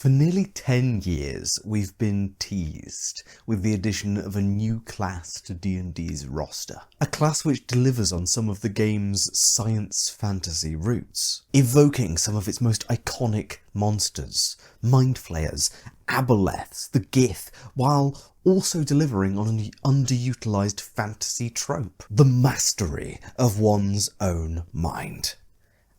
For nearly 10 years, we've been teased with the addition of a new class to D&D's roster. A class which delivers on some of the game's science fantasy roots, evoking some of its most iconic monsters, mind flayers, aboleths, the Gith, while also delivering on an underutilized fantasy trope, the mastery of one's own mind.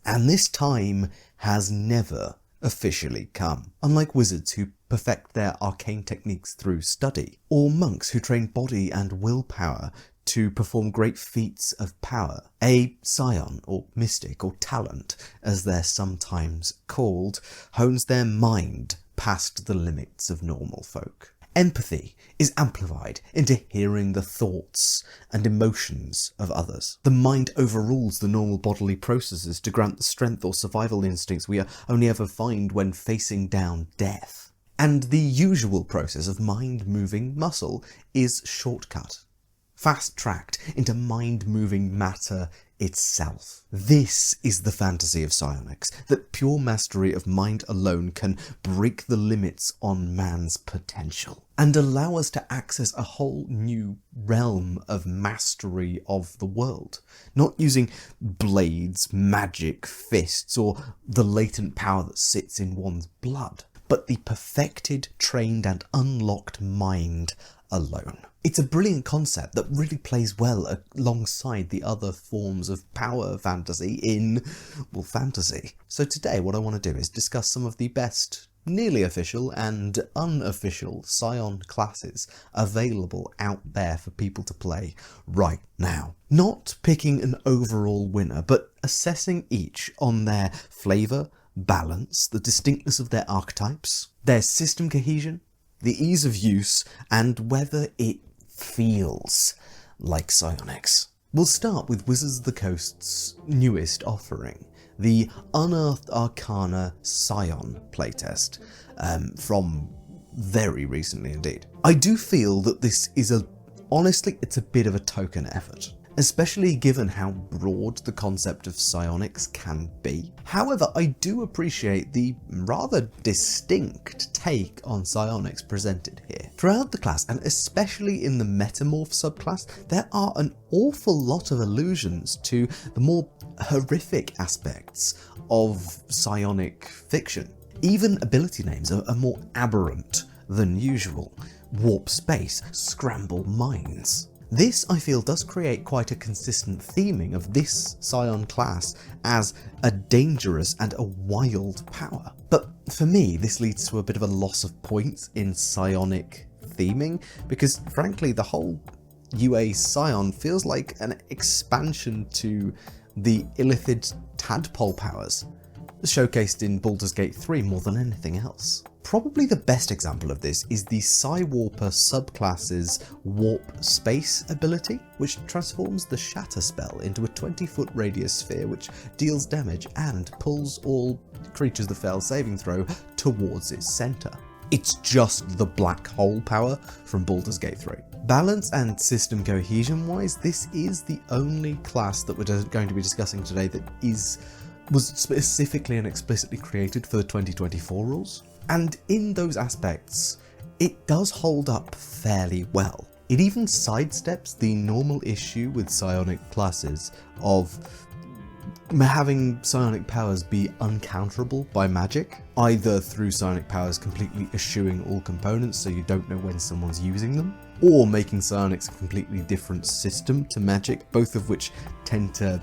And this time has never officially come. Unlike wizards who perfect their arcane techniques through study, or monks who train body and willpower to perform great feats of power, a psion, or mystic, or talent, as they're sometimes called, hones their mind past the limits of normal folk. Empathy is amplified into hearing the thoughts and emotions of others. The mind overrules the normal bodily processes to grant the strength or survival instincts we only ever find when facing down death. And the usual process of mind-moving muscle is shortcut, fast-tracked into mind-moving matter itself. This is the fantasy of psionics, that pure mastery of mind alone can break the limits on man's potential and allow us to access a whole new realm of mastery of the world, not using blades, magic, fists, or the latent power that sits in one's blood, but the perfected, trained, and unlocked mind alone. It's a brilliant concept that really plays well alongside the other forms of power fantasy in, well, fantasy. So today what I want to do is discuss some of the best nearly official and unofficial Psion classes available out there for people to play right now. Not picking an overall winner, but assessing each on their flavour, balance, the distinctness of their archetypes, their system cohesion, the ease of use, and whether it feels like psionics. We'll start with Wizards of the Coast's newest offering, the Unearthed Arcana Psion playtest, from very recently indeed. I do feel that this is honestly, it's a bit of a token effort, especially given how broad the concept of psionics can be. However, I do appreciate the rather distinct take on psionics presented here. Throughout the class, and especially in the metamorph subclass, there are an awful lot of allusions to the more horrific aspects of psionic fiction. Even ability names are more aberrant than usual. Warp space, scramble minds. This, I feel, does create quite a consistent theming of this Psion class as a dangerous and a wild power. But for me, this leads to a bit of a loss of points in psionic theming, because frankly, the whole UA Psion feels like an expansion to the Illithid tadpole powers, showcased in Baldur's Gate 3 more than anything else. Probably the best example of this is the Psywarper subclass's Warp Space ability, which transforms the Shatter spell into a 20-foot radius sphere which deals damage and pulls all creatures that fail saving throw towards its centre. It's just the black hole power from Baldur's Gate 3. Balance and system cohesion wise, this is the only class that we're going to be discussing today that was specifically and explicitly created for the 2024 rules. And in those aspects, it does hold up fairly well. It even sidesteps the normal issue with psionic classes of having psionic powers be uncounterable by magic, either through psionic powers completely eschewing all components so you don't know when someone's using them, or making psionics a completely different system to magic, both of which tend to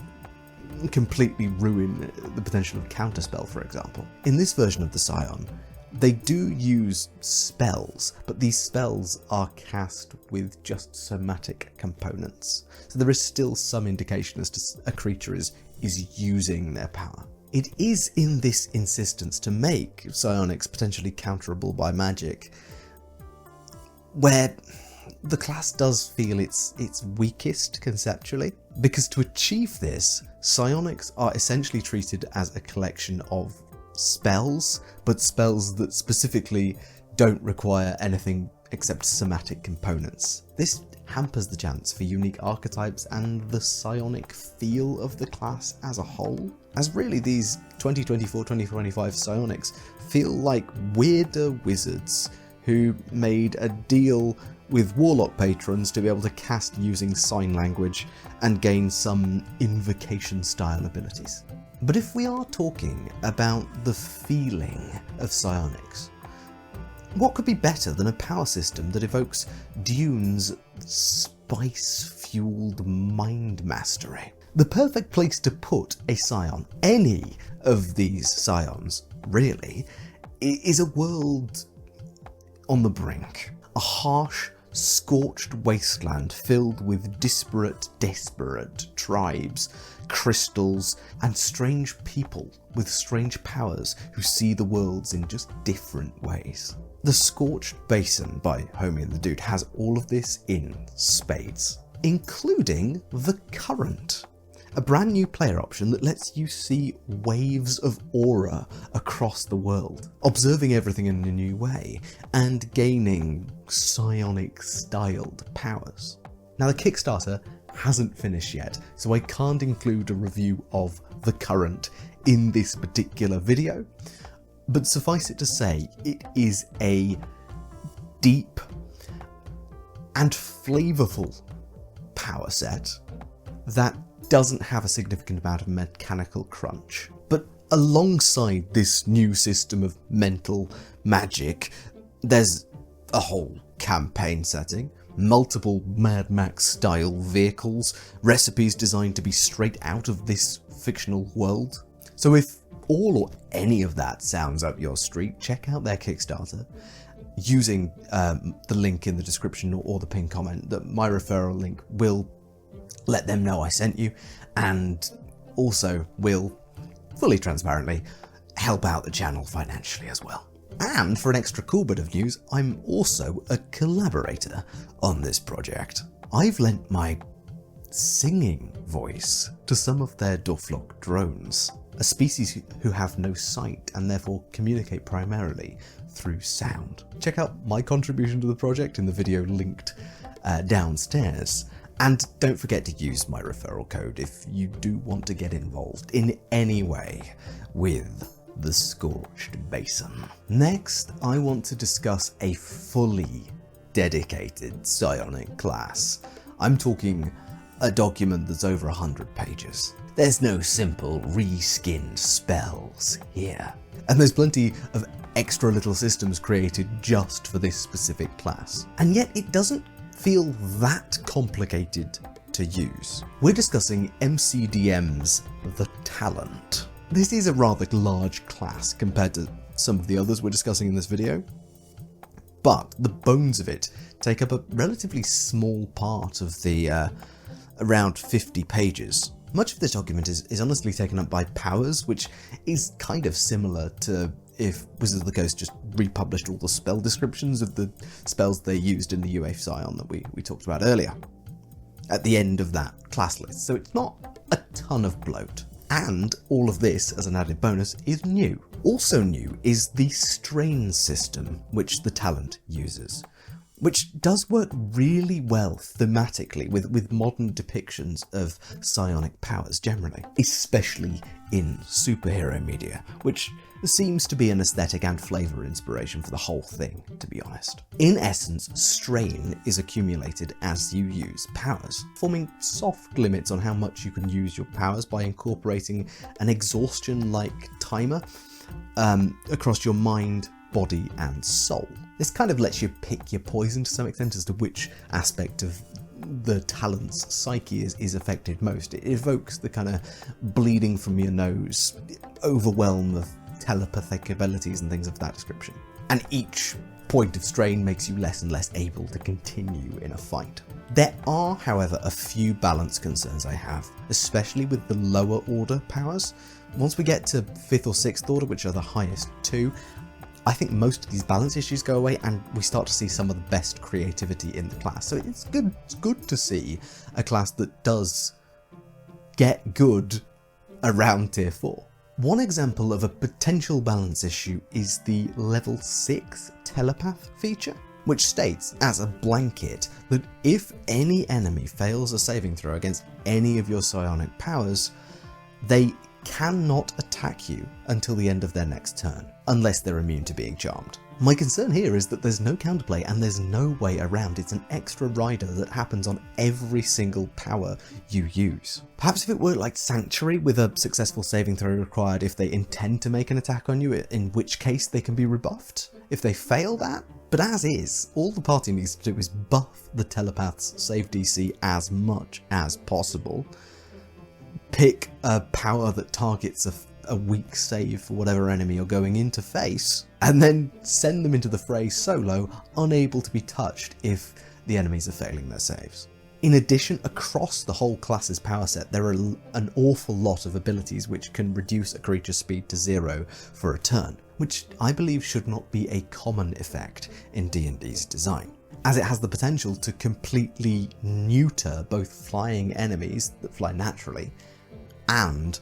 completely ruin the potential of counterspell, for example. In this version of the Psion, they do use spells, but these spells are cast with just somatic components. So there is still some indication as to a creature is using their power. It is in this insistence to make psionics potentially counterable by magic where the class does feel its weakest conceptually, because to achieve this, psionics are essentially treated as a collection of spells, but spells that specifically don't require anything except somatic components. This hampers the chance for unique archetypes and the psionic feel of the class as a whole. as really these 2024-2025 psionics feel like weirder wizards who made a deal with warlock patrons to be able to cast using sign language and gain some invocation style abilities. But if we are talking about the feeling of psionics, what could be better than a power system that evokes Dune's spice-fueled mind mastery? The perfect place to put a scion, any of these scions, really, is a world on the brink. A harsh, scorched wasteland filled with desperate tribes, crystals, and strange people with strange powers who see the worlds in just different ways. The Scorched Basin by Homie and the Dude has all of this in spades, including the Current, a brand new player option that lets you see waves of aura across the world, observing everything in a new way, and gaining psionic-styled powers. Now, the Kickstarter hasn't finished yet, so I can't include a review of the Current in this particular video, but suffice it to say, it is a deep and flavourful power set that doesn't have a significant amount of mechanical crunch. But alongside this new system of mental magic, there's a whole campaign setting, multiple Mad Max style vehicles, recipes designed to be straight out of this fictional world. So if all or any of that sounds up your street, check out their Kickstarter using the link in the description or the pinned comment. That my referral link will let them know I sent you, and also will fully transparently help out the channel financially as well. And for an extra cool bit of news, I'm also a collaborator on this project. I've lent my singing voice to some of their Doflok drones, a species who have no sight and therefore communicate primarily through sound. Check out my contribution to the project in the video linked downstairs. And don't forget to use my referral code if you do want to get involved in any way with the Scorched Basin. Next, I want to discuss a fully dedicated psionic class. I'm talking a document that's over 100 pages. There's no simple reskinned spells here. And there's plenty of extra little systems created just for this specific class. And yet it doesn't feel that complicated to use. We're discussing MCDM's The Talent. This is a rather large class compared to some of the others we're discussing in this video, but the bones of it take up a relatively small part of the around 50 pages. Much of this document is honestly taken up by powers, which is kind of similar to if Wizards of the Coast just republished all the spell descriptions of the spells they used in the UA Psion that we talked about earlier at the end of that class list. So it's not a ton of bloat. And all of this, as an added bonus, is new. Also new is the strain system, which the Talent uses, which does work really well thematically with modern depictions of psionic powers generally, especially in superhero media, which seems to be an aesthetic and flavour inspiration for the whole thing, to be honest. In essence, strain is accumulated as you use powers, forming soft limits on how much you can use your powers by incorporating an exhaustion-like timer across your mind, body, and soul. This kind of lets you pick your poison to some extent as to which aspect of the Talent's psyche is affected most. It evokes the kind of bleeding from your nose, overwhelm of telepathic abilities and things of that description. And each point of strain makes you less and less able to continue in a fight. There are, however, a few balance concerns I have, especially with the lower order powers. Once we get to 5th or 6th order, which are the highest two, I think most of these balance issues go away and we start to see some of the best creativity in the class. So it's good to see a class that does get good around tier 4. One example of a potential balance issue is the level 6 telepath feature, which states as a blanket that if any enemy fails a saving throw against any of your psionic powers, they cannot attack you until the end of their next turn, unless they're immune to being charmed. My concern here is that there's no counterplay and there's no way around. It's an extra rider that happens on every single power you use. Perhaps if it were like Sanctuary with a successful saving throw required if they intend to make an attack on you, in which case they can be rebuffed if they fail that. But as is, all the party needs to do is buff the telepath's save DC as much as possible. Pick a power that targets a weak save for whatever enemy you're going in to face, and then send them into the fray solo, unable to be touched if the enemies are failing their saves. In addition, across the whole class's power set, there are an awful lot of abilities which can reduce a creature's speed to 0 for a turn, which I believe should not be a common effect in D&D's design, as it has the potential to completely neuter both flying enemies that fly naturally and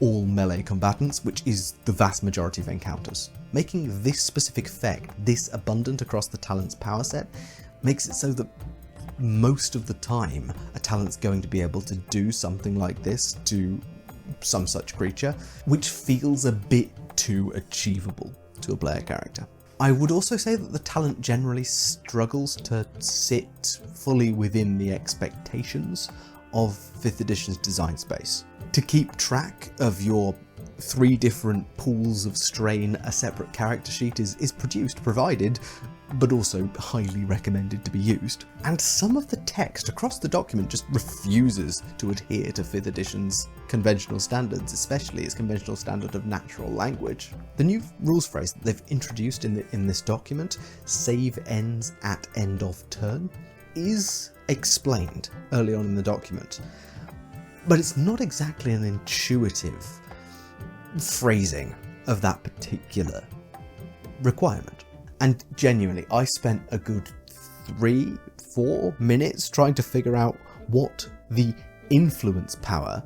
all melee combatants, which is the vast majority of encounters. Making this specific effect this abundant across the talent's power set makes it so that most of the time a talent's going to be able to do something like this to some such creature, which feels a bit too achievable to a player character. I would also say that the talent generally struggles to sit fully within the expectations of 5th edition's design space. To keep track of your 3 different pools of strain, a separate character sheet is provided, but also highly recommended to be used. And some of the text across the document just refuses to adhere to 5th edition's conventional standards, especially its conventional standard of natural language. The new rules phrase that they've introduced in this document, save ends at end of turn, is explained early on in the document, but it's not exactly an intuitive phrasing of that particular requirement. And genuinely, I spent a good 3-4 minutes trying to figure out what the influence power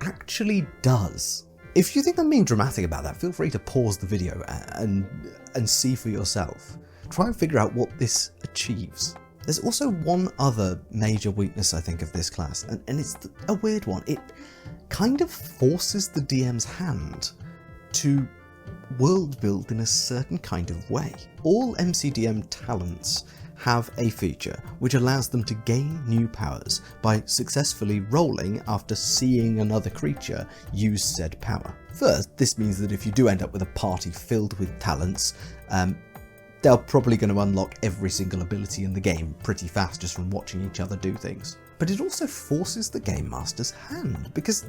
actually does. If you think I'm being dramatic about that, feel free to pause the video and see for yourself. Try and figure out what this achieves. There's also one other major weakness I think of this class, and it's a weird one. It kind of forces the DM's hand to world build in a certain kind of way. All MCDM talents have a feature which allows them to gain new powers by successfully rolling after seeing another creature use said power. First, this means that if you do end up with a party filled with talents, they're probably going to unlock every single ability in the game pretty fast just from watching each other do things. But it also forces the Game Master's hand, because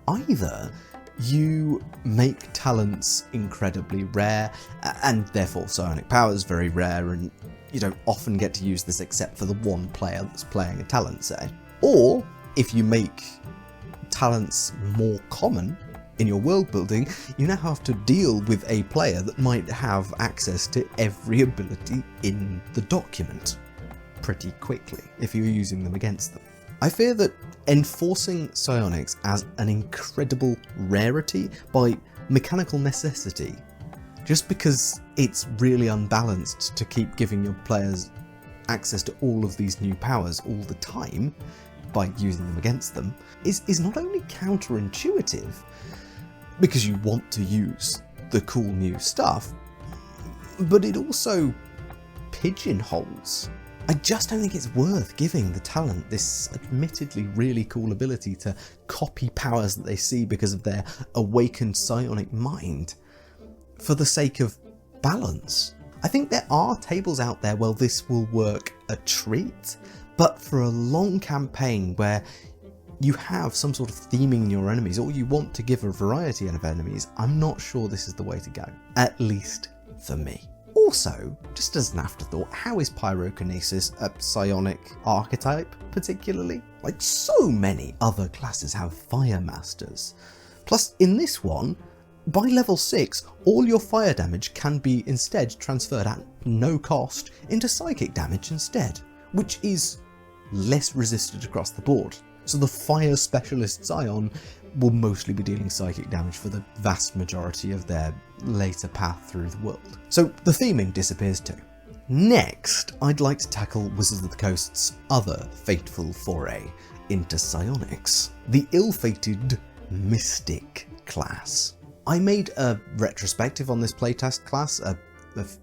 either you make talents incredibly rare, and therefore psionic powers very rare, and you don't often get to use this except for the one player that's playing a talent, say. Or, if you make talents more common in your world building, you now have to deal with a player that might have access to every ability in the document pretty quickly if you're using them against them. I fear that enforcing psionics as an incredible rarity by mechanical necessity, just because it's really unbalanced to keep giving your players access to all of these new powers all the time by using them against them, is not only counterintuitive, because you want to use the cool new stuff, but it also pigeonholes. I just don't think it's worth giving the talent this admittedly really cool ability to copy powers that they see because of their awakened psionic mind for the sake of balance. I think there are tables out there where this will work a treat, but for a long campaign where you have some sort of theming in your enemies, or you want to give a variety of enemies, I'm not sure this is the way to go. At least for me. Also, just as an afterthought, how is pyrokinesis a psionic archetype particularly? Like so many other classes have fire masters. Plus, in this one, by level 6, all your fire damage can be instead transferred at no cost into psychic damage instead, which is less resisted across the board. So the fire specialist Psion will mostly be dealing psychic damage for the vast majority of their later path through the world. So the theming disappears too. Next, I'd like to tackle Wizards of the Coast's other fateful foray into psionics, the ill-fated Mystic class. I made a retrospective on this playtest class a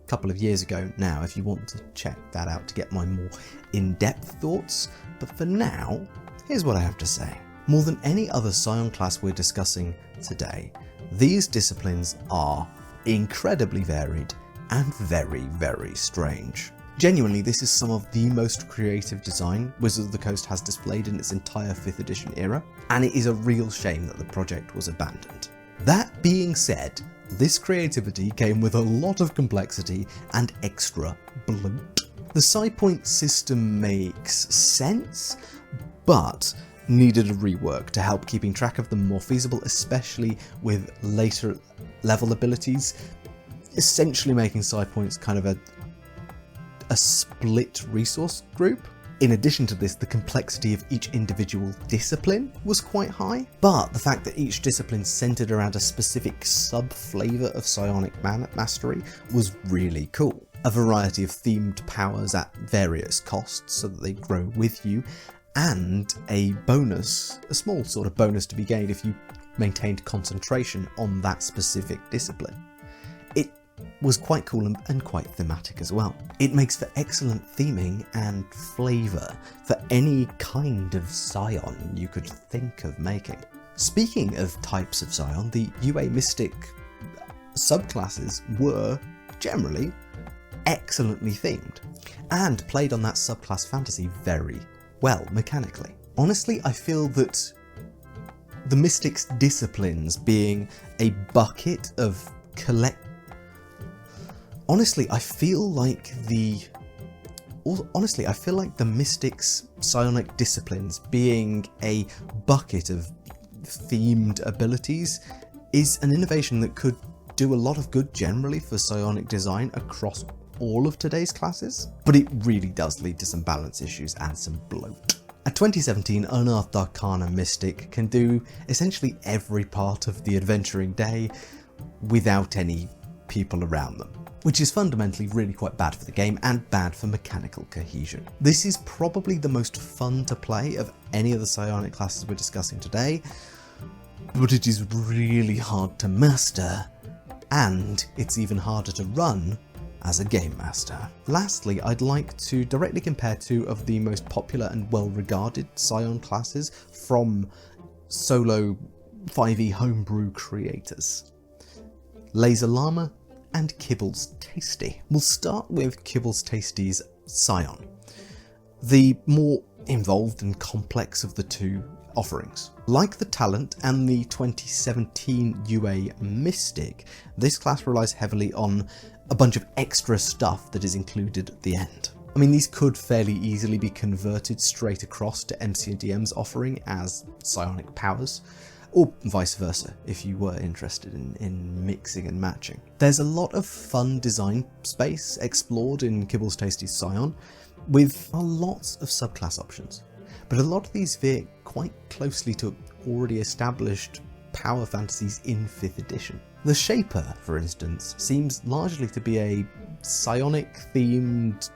couple of years ago now, if you want to check that out to get my more in-depth thoughts, but for now, here's what I have to say. More than any other Psion class we're discussing today, these disciplines are incredibly varied and very, very strange. Genuinely, this is some of the most creative design Wizards of the Coast has displayed in its entire 5th edition era, and it is a real shame that the project was abandoned. That being said, this creativity came with a lot of complexity and extra bloat. The psi point system makes sense, but needed a rework to help keeping track of them more feasible, especially with later level abilities, essentially making psi points kind of a split resource group. In addition to this, the complexity of each individual discipline was quite high, but the fact that each discipline centered around a specific sub-flavor of psionic mastery was really cool. A variety of themed powers at various costs so that they grow with you, and a bonus, a small sort of bonus to be gained if you maintained concentration on that specific discipline. It was quite cool and quite thematic as well. It makes for excellent theming and flavour for any kind of Psion you could think of making. Speaking of types of Psion, the UA Mystic subclasses were generally excellently themed and played on that subclass fantasy very well mechanically. Honestly, I feel that the Mystic's disciplines being a bucket of Honestly, I feel like the Mystic's psionic disciplines being a bucket of themed abilities is an innovation that could do a lot of good generally for psionic design across all of today's classes, but it really does lead to some balance issues and some bloat. A 2017 Unearthed Arcana Mystic can do essentially every part of the adventuring day without any people around them, which is fundamentally really quite bad for the game and bad for mechanical cohesion. This is probably the most fun to play of any of the psionic classes we're discussing today, but it is really hard to master, and it's even harder to run as a game master. Lastly, I'd like to directly compare two of the most popular and well-regarded Psion classes from solo 5e homebrew creators: Laser Llama and Kibbles Tasty. We'll start with Kibbles Tasty's Psion, the more involved and complex of the two offerings. Like the Talent and the 2017 UA Mystic, this class relies heavily on a bunch of extra stuff that is included at the end. I mean, these could fairly easily be converted straight across to MCDM's offering as psionic powers, or vice versa if you were interested in mixing and matching. There's a lot of fun design space explored in Kibbles Tasty's Psion, with a lot of subclass options, but a lot of these veer quite closely to already established power fantasies in 5th edition. The Shaper, for instance, seems largely to be a psionic-themed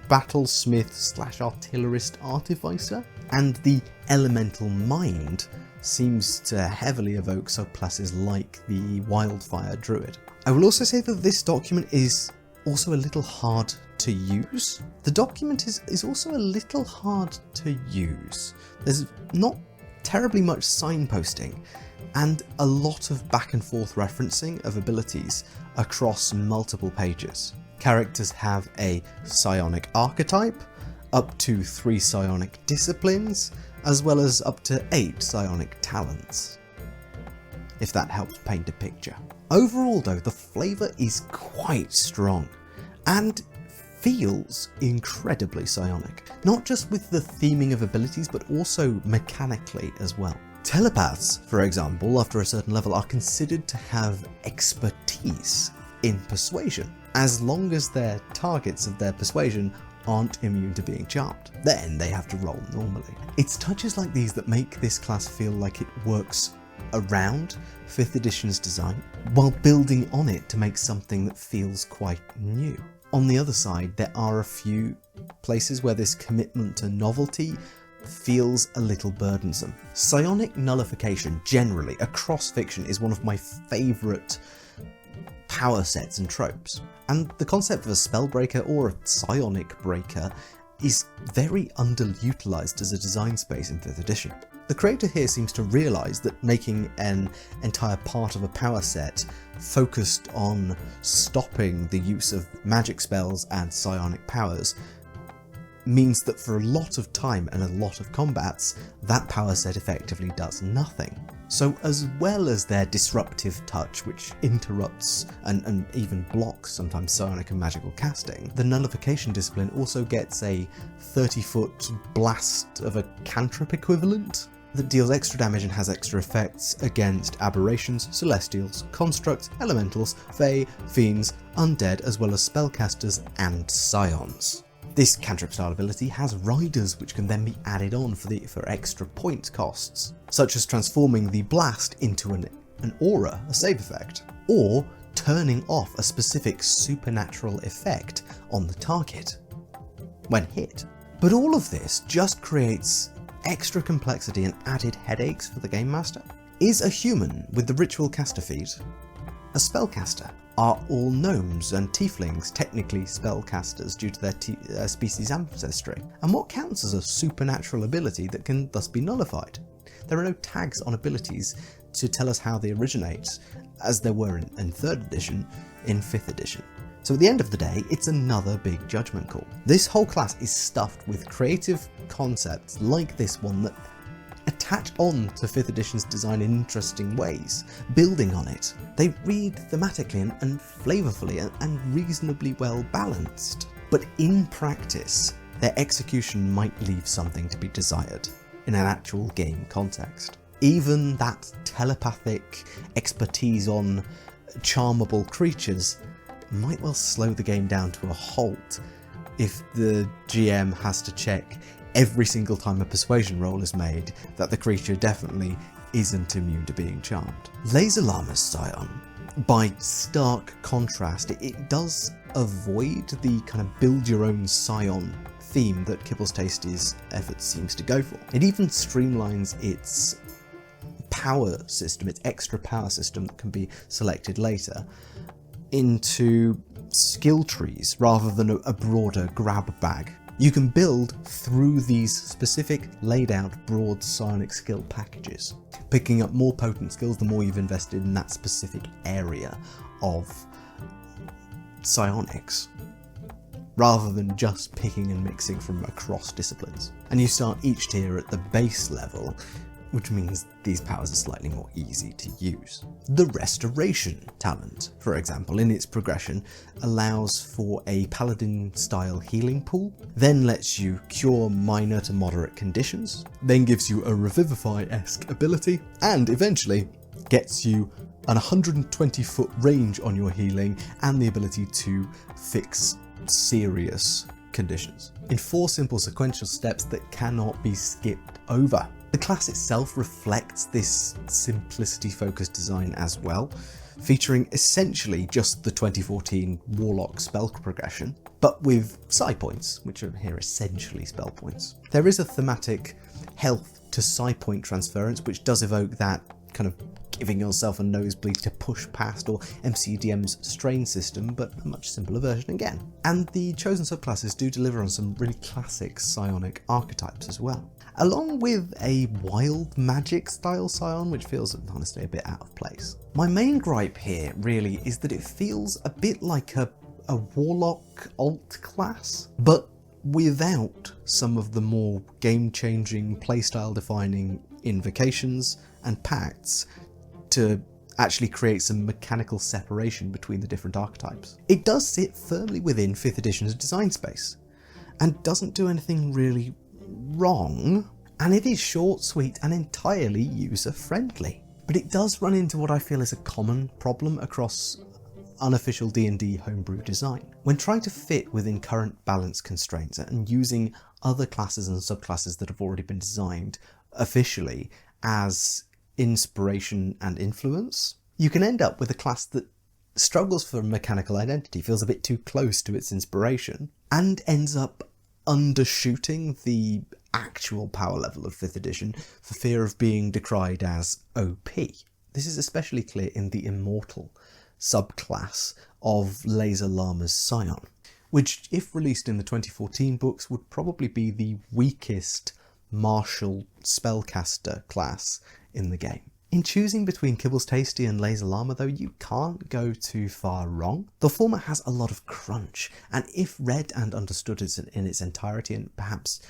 battlesmith/artillerist artificer, and the Elemental Mind seems to heavily evoke subclasses like the Wildfire Druid. I will also say that this document is also a little hard to use. The document is also a little hard to use. There's not terribly much signposting, and a lot of back and forth referencing of abilities across multiple pages. Characters have a psionic archetype, up to 3 psionic disciplines, as well as up to 8 psionic talents, if that helps paint a picture. Overall though, the flavour is quite strong, and feels incredibly psionic, not just with the theming of abilities, but also mechanically as well. Telepaths, for example, after a certain level are considered to have expertise in persuasion, as long as their targets of their persuasion aren't immune to being charmed. Then they have to roll normally. It's touches like these that make this class feel like it works around 5th edition's design, while building on it to make something that feels quite new. On the other side, there are a few places where this commitment to novelty feels a little burdensome. Psionic nullification generally across fiction is one of my favourite power sets and tropes, and the concept of a spellbreaker or a psionic breaker is very underutilised as a design space in 5th edition. The creator here seems to realise that making an entire part of a power set focused on stopping the use of magic spells and psionic powers means that for a lot of time and a lot of combats, that power set effectively does nothing. So as well as their disruptive touch, which interrupts and even blocks sometimes psionic and magical casting, the nullification discipline also gets a 30-foot blast of a cantrip equivalent that deals extra damage and has extra effects against aberrations, celestials, constructs, elementals, fae, fiends, undead, as well as spellcasters and scions. This cantrip style ability has riders which can then be added on for extra point costs, such as transforming the blast into an aura, a save effect, or turning off a specific supernatural effect on the target when hit. But all of this just creates extra complexity and added headaches for the game master. Is a human with the ritual caster feat a spellcaster? Are all gnomes and tieflings technically spellcasters due to their species ancestry? And what counts as a supernatural ability that can thus be nullified? There are no tags on abilities to tell us how they originate, as there were in 3rd edition, in 5th edition. So at the end of the day, it's another big judgment call. This whole class is stuffed with creative concepts like this one that attach on to 5th edition's design in interesting ways, building on it. They read thematically and flavourfully and reasonably well balanced. But in practice, their execution might leave something to be desired in an actual game context. Even that telepathic expertise on charmable creatures might well slow the game down to a halt if the GM has to check every single time a persuasion roll is made that the creature definitely isn't immune to being charmed. Laser Llama's Scion, by stark contrast, it does avoid the kind of build your own Scion theme that Kibble's Tasty's effort seems to go for. It even streamlines its power system, its extra power system that can be selected later, into skill trees rather than a broader grab bag. You can build through these specific laid out broad psionic skill packages, picking up more potent skills the more you've invested in that specific area of psionics, rather than just picking and mixing from across disciplines. And you start each tier at the base level, which means these powers are slightly more easy to use. The Restoration talent, for example, in its progression, allows for a paladin-style healing pool, then lets you cure minor to moderate conditions, then gives you a Revivify-esque ability, and eventually gets you an 120-foot range on your healing and the ability to fix serious conditions in 4 simple sequential steps that cannot be skipped over. The class itself reflects this simplicity-focused design as well, featuring essentially just the 2014 Warlock spell progression, but with psi points, which are here essentially spell points. There is a thematic health to psi point transference, which does evoke that kind of giving yourself a nosebleed to push past, or MCDM's strain system, but a much simpler version again. And the chosen subclasses do deliver on some really classic psionic archetypes as well, along with a wild magic style scion, which feels honestly a bit out of place. My main gripe here really is that it feels a bit like a warlock alt class, but without some of the more game-changing, playstyle defining invocations and pacts to actually create some mechanical separation between the different archetypes. It does sit firmly within 5th edition's design space, and doesn't do anything really wrong, and it is short, sweet, and entirely user-friendly. But it does run into what I feel is a common problem across unofficial D&D homebrew design. When trying to fit within current balance constraints and using other classes and subclasses that have already been designed officially as inspiration and influence, you can end up with a class that struggles for mechanical identity, feels a bit too close to its inspiration, and ends up undershooting the actual power level of 5th edition for fear of being decried as OP. This is especially clear in the Immortal subclass of Laser Llama's Psion, which, if released in the 2014 books, would probably be the weakest martial spellcaster class in the game. In choosing between Kibbles Tasty and Laser Llama though, you can't go too far wrong. The former has a lot of crunch, and if read and understood in its entirety and perhaps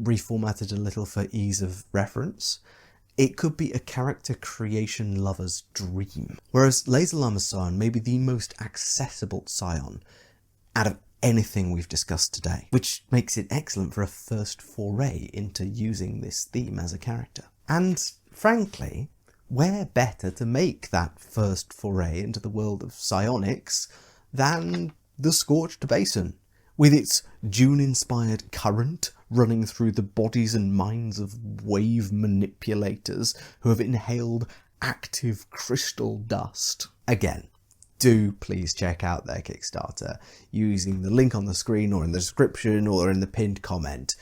reformatted a little for ease of reference, it could be a character creation lover's dream. Whereas Laser Llama's Psion may be the most accessible Psion out of anything we've discussed today, which makes it excellent for a first foray into using this theme as a character. And frankly, where better to make that first foray into the world of psionics than the Scorched Basin, with its Dune-inspired current running through the bodies and minds of wave manipulators who have inhaled active crystal dust. Again, do please check out their Kickstarter using the link on the screen or in the description or in the pinned comment.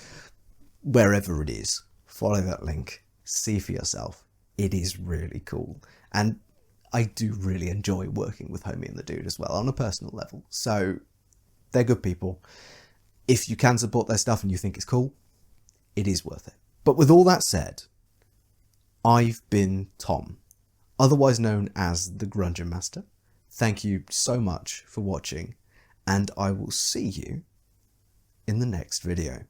Wherever it is, follow that link, see for yourself. It is really cool, and I do really enjoy working with Homie and the Dude as well on a personal level, so they're good people. If you can support their stuff and you think it's cool, it is worth it. But with all that said, I've been Tom, otherwise known as the thegrungeonmaster. Thank you so much for watching, and I will see you in the next video.